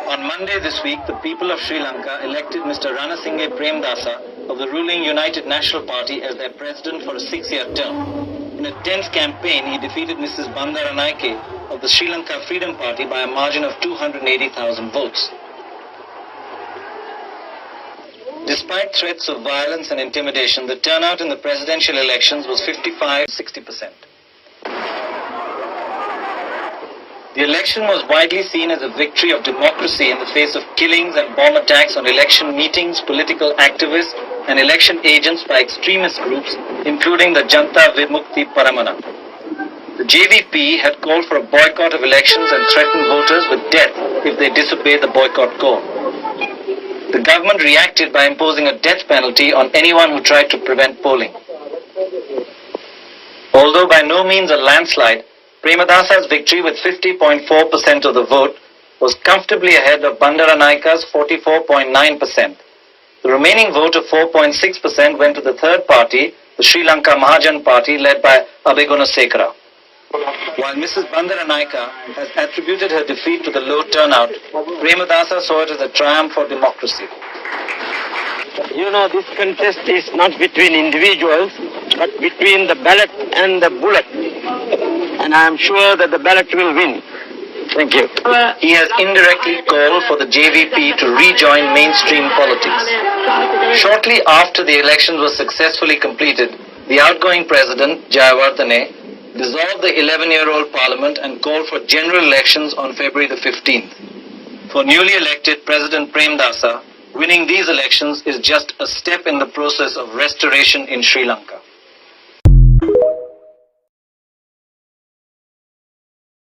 On Monday this week, the people of Sri Lanka elected Mr. Ranasinghe Premadasa of the ruling United National Party as their president for a 6-year term. In a tense campaign, he defeated Mrs. Bandaranaike of the Sri Lanka Freedom Party by a margin of 280,000 votes. Despite threats of violence and intimidation, the turnout in the presidential elections was 55-60%. The election was widely seen as a victory of democracy in the face of killings and bomb attacks on election meetings, political activists, and election agents by extremist groups, including the Janta Vimukti Paramana. The JVP had called for a boycott of elections and threatened voters with death if they disobeyed the boycott call. The government reacted by imposing a death penalty on anyone who tried to prevent polling. Although by no means a landslide, Premadasa's victory with 50.4% of the vote was comfortably ahead of Bandaranaike's 44.9%. The remaining vote of 4.6% went to the third party, the Sri Lanka Mahajan Party led by Abegunasekara. While Mrs. Bandaranaike has attributed her defeat to the low turnout, Premadasa saw it as a triumph for democracy. You know, this contest is not between individuals, but between the ballot and the bullet. And I am sure that the ballot will win. Thank you. He has indirectly called for the JVP to rejoin mainstream politics. Shortly after the elections were successfully completed, the outgoing president, Vardhane, dissolved the 11-year-old parliament and called for general elections on February the 15th. For newly elected President Premadasa, winning these elections is just a step in the process of restoration in Sri Lanka.